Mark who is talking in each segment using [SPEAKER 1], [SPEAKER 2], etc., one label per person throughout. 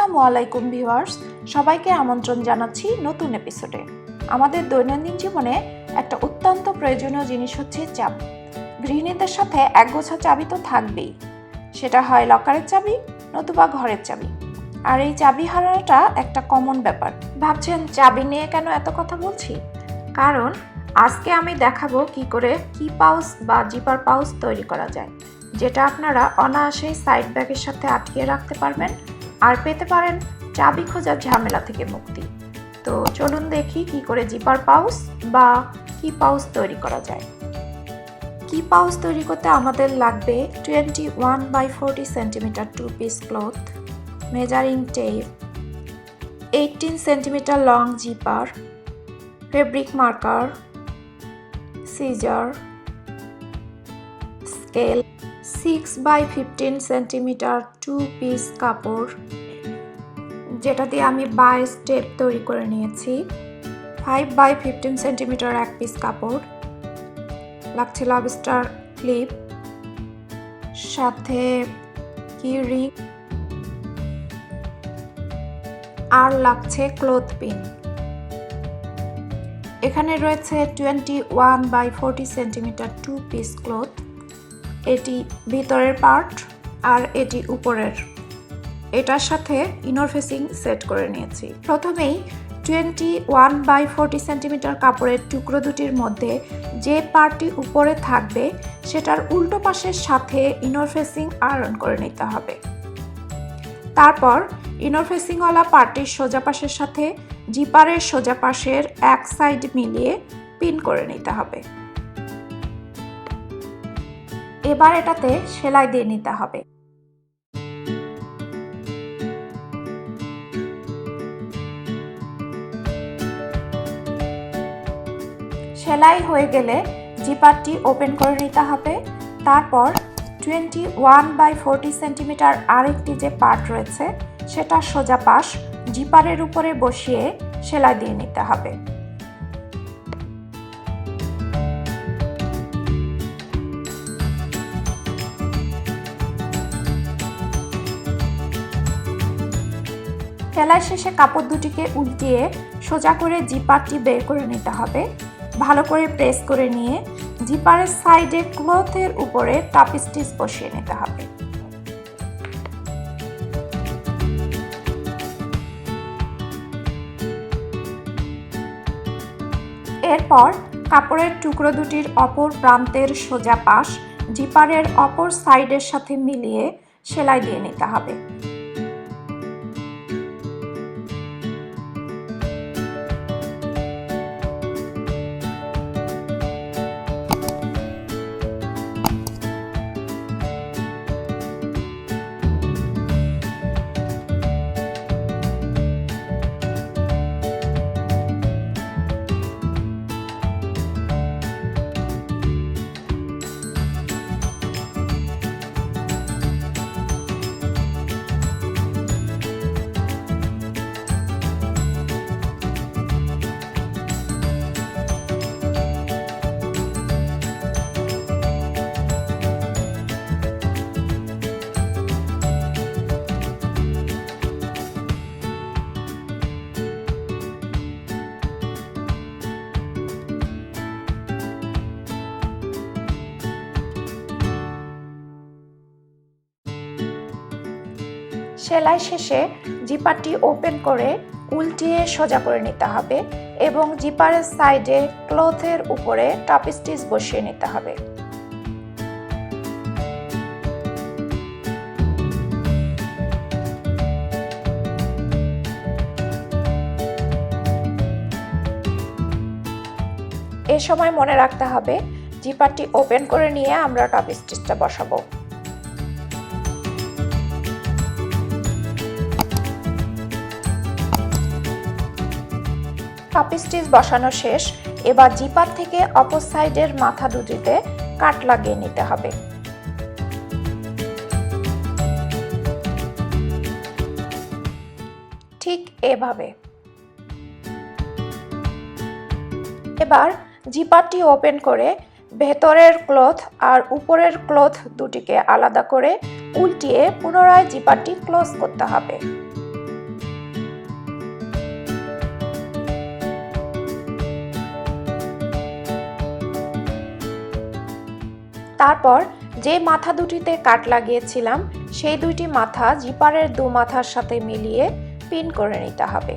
[SPEAKER 1] আসসালামু আলাইকুম ভিউয়ার্স, সবাইকে আমন্ত্রণ জানাচ্ছি নতুন এপিসোডে। আমাদের দৈনন্দিন জীবনে একটা অত্যন্ত প্রয়োজনীয় জিনিস হচ্ছে চাবি। গৃহিণীদের সাথে একগোছা চাবি তো থাকবেই, সেটা হয় লকারের চাবি নতুবা ঘরের চাবি। আর এই চাবি হারানোটা একটা কমন ব্যাপার। ভাবছেন চাবি নিয়ে কেন এত কথা বলছি? কারণ আজকে আমি দেখাবো কি করে কি পাউচ বা জিপার পাউচ তৈরি করা যায়, যেটা আপনারা অনায়াসেই সাইড ব্যাগের সাথে আটকে রাখতে পারবেন আর পেতে পারেন চাবি খোঁজার ঝামেলা থেকে মুক্তি। তো চলুন দেখি কি করে জিপার পাউচ বা কি পাউচ তৈরি করা যায়। কি পাউচ তৈরি করতে আমাদের লাগবে 21/40 centimetre 2 piece cloth, measuring tape, 18 centimetre long zipper, fabric marker, scissor, scale, 6/15 centimetre 2 piece কাপড়, যেটা দিয়ে আমি 22 স্টেপ তৈরি করে নিয়েছি, 5/15 সেন্টিমিটার 1 পিস কাপড়, লাগছে লবস্টার ক্লিপ, সাথে কি রিং, আর লাগছে ক্লথ পিন। এখানে রয়েছে 21/40 সেন্টিমিটার 2 পিস ক্লথ, এটি ভিতরের পার্ট আর এটি উপরের। এটার সাথে ইনার ফেসিং সেট করে নিয়েছি। প্রথমেই 21/40 সেন্টিমিটার কাপড়ের টুকরো দুটির মধ্যে যে পার্টটি উপরে থাকবে সেটার উল্টো পাশের সাথে ইনার ফেসিং আয়রন করে নিতে হবে। তারপর ইনার ফেসিংওয়ালা পার্টির সোজা পাশের সাথে জিপারের সোজা পাশের এক সাইড মিলিয়ে পিন করে নিতে হবে। এবার এটাতে সেলাই দিয়ে নিতে হবে। সেলাই হয়ে গেলে জিপারটি ওপেন করে নিতে হবে। তারপর 21/40 সেন্টিমিটার আরেকটি যে পার্ট রয়েছে সেটা সোজা পাশ জিপারের উপরে বসিয়ে সেলাই দিয়ে নিতে হবে। সেলাই শেষে কাপড় দুটিকে উল্টিয়ে সোজা করে জিপারটি বের করে নিতে হবে। ভালো করে প্রেস করে নিয়ে জিপারের সাইডে ক্লথের উপরে টাপ স্টিচ বসিয়ে নিতে হবে। এরপর কাপড়ের টুকরো দুটির অপর প্রান্তের সোজা পাশ জিপারের অপর সাইডের সাথে মিলিয়ে সেলাই দিয়ে নিতে হবে। সেলাই শেষে জিপারটি ওপেন করে উল্টিয়ে সোজা করে নিতে হবে এবং জিপারের সাইডে ক্লথের উপরে টাপ স্টিচ বসিয়ে নিতে হবে। এ সময় মনে রাখতে হবে জিপারটি ওপেন করে নিয়ে আমরা টাপ স্টিচটা বসাবো। টাপ স্টিচ বসানো শেষ। এবার জিপার থেকে অপর সাইডের মাথা দুটিতে কাট লাগিয়ে নিতে হবে। ঠিক এভাবে। এবার জিপারটি ওপেন করে ভেতরের ক্লথ আর উপরের ক্লথ দুটিকে আলাদা করে উল্টিয়ে পুনরায় জিপারটি ক্লোজ করতে হবে। তারপর যে মাথা দুটিতে কাট লাগিয়েছিলাম সেই দুইটি মাথা জিপারের দু মাথার সাথে মিলিয়ে পিন করে নিতে হবে।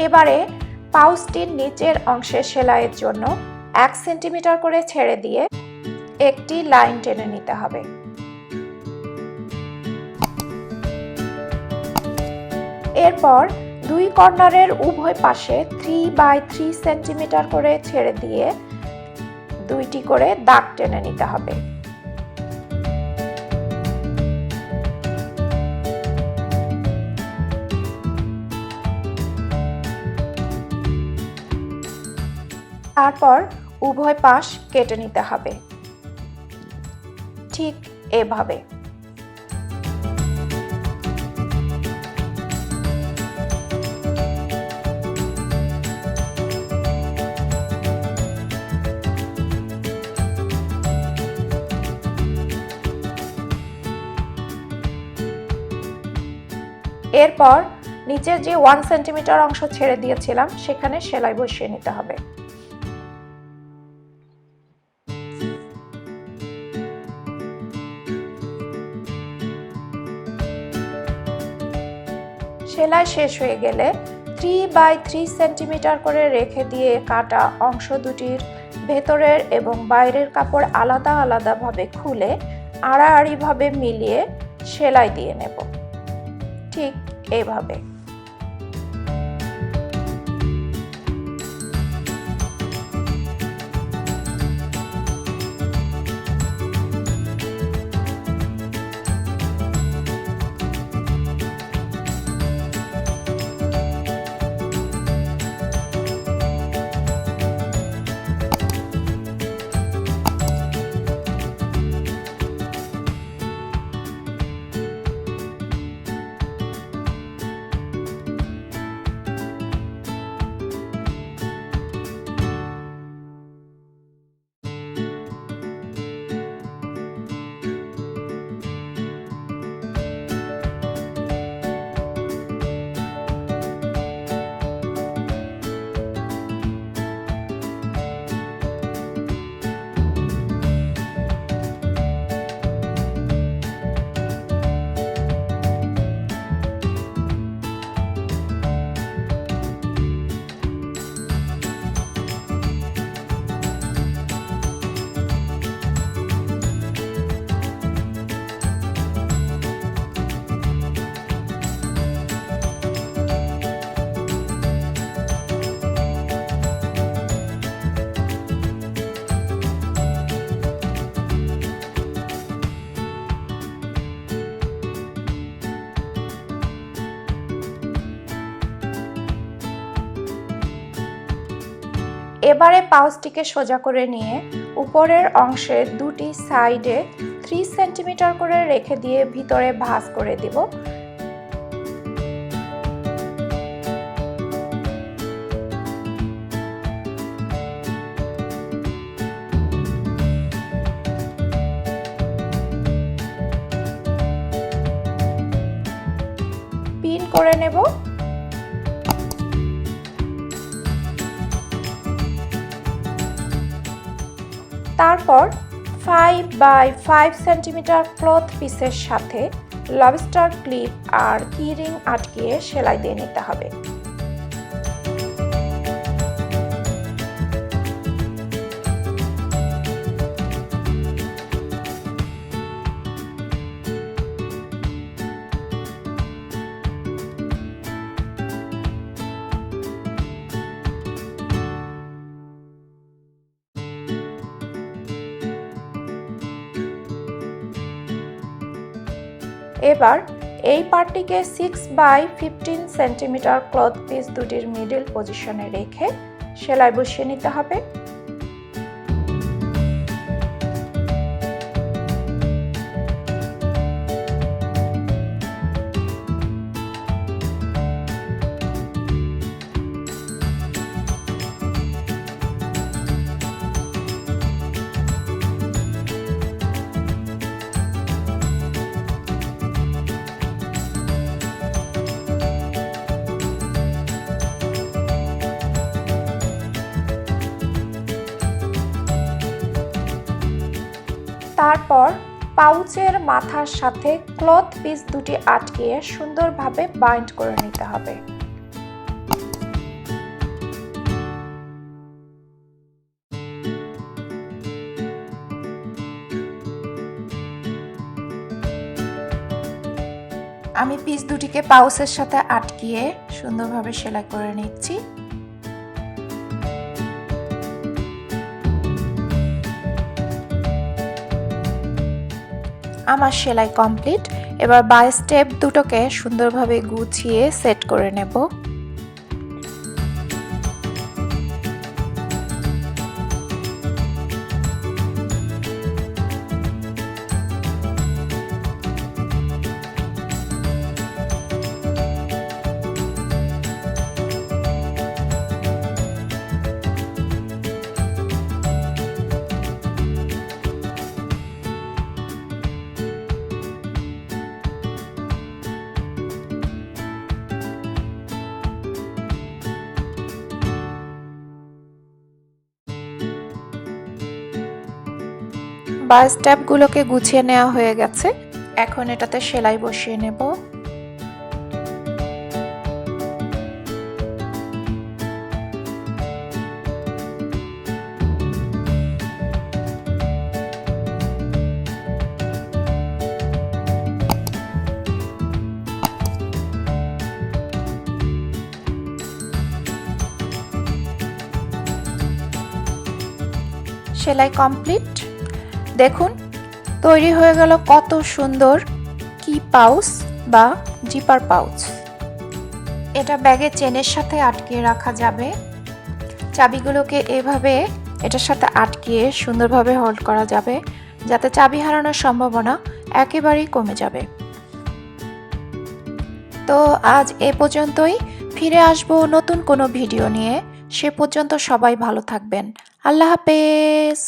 [SPEAKER 1] এবারে পাউচটির নিচের অংশে সেলাইয়ের জন্য 1 সেন্টিমিটার করে ছেড়ে দিয়ে একটি লাইন টেনে নিতে হবে। এরপর দুই কর্নারের উভয় পাশে 3/3 সেন্টিমিটার করে ছেড়ে দিয়ে দুইটি করে দাগ টেনে নিতে হবে। তারপর উভয় পাশ কেটে নিতে হবে ঠিক এভাবে। এরপর নিচের যে 1 সেন্টিমিটার অংশ ছেড়ে দিয়েছিলাম সেখানে সেলাই বসিয়ে নিতে হবে। সেলাই শেষ হয়ে গেলে 3/3 সেন্টিমিটার করে রেখে দিয়ে কাটা অংশ দুটির ভেতরের এবং বাইরের কাপড় আলাদা আলাদাভাবে খুলে আড়াআড়িভাবে মিলিয়ে সেলাই দিয়ে নেব ঠিক এইভাবে। এবারে পাউচটিকে সোজা করে নিয়ে উপরের অংশের দুটি সাইডে 3 সেন্টিমিটার করে রেখে দিয়ে ভিতরে ভাঁজ করে দিব। পিন করে নেব। তারপর 5/5 সেন্টিমিটার ক্লথ পিসের সাথে লবস্টার ক্লিপ আর কি রিং আটকিয়ে সেলাই দিয়ে নিতে হবে। এবার এই পার্টটিকে 6/15 সেন্টিমিটার ক্লথ পিস দুটির মিডল পজিশনে রেখে সেলাই বসিয়ে নিতে হবে। তারপর পাউচের মাথার সাথে ক্লথ পিস দুটি আটকিয়ে সুন্দরভাবে বাইন্ড করে নিতে হবে। আমি পিস দুটিকে পাউচের সাথে আটকিয়ে সুন্দরভাবে সেলাই করে নিচ্ছি। আমার সেলাই কমপ্লিট। এবার বাই স্টেপ দুটোকে সুন্দরভাবে গুছিয়ে সেট করে নেব। বার স্টেপগুলোকে গুছিয়ে নেওয়া হয়ে গেছে। এখন এটাতে সেলাই বসিয়ে নেব। সেলাই কমপ্লিট। দেখুন তৈরি হয়ে গেল কত সুন্দর কি পাউচ বা জিপার পাউচ। এটা ব্যাগে চেনের সাথে আটকিয়ে রাখা যাবে। চাবিগুলোকে এভাবে এটার সাথে আটকিয়ে সুন্দরভাবে হোল্ড করা যাবে, যাতে চাবি হারানোর সম্ভাবনা একেবারেই কমে যাবে। তো আজ এ পর্যন্তই। ফিরে আসবো নতুন কোনো ভিডিও নিয়ে। সে পর্যন্ত সবাই ভালো থাকবেন। আল্লাহ হাফেজ।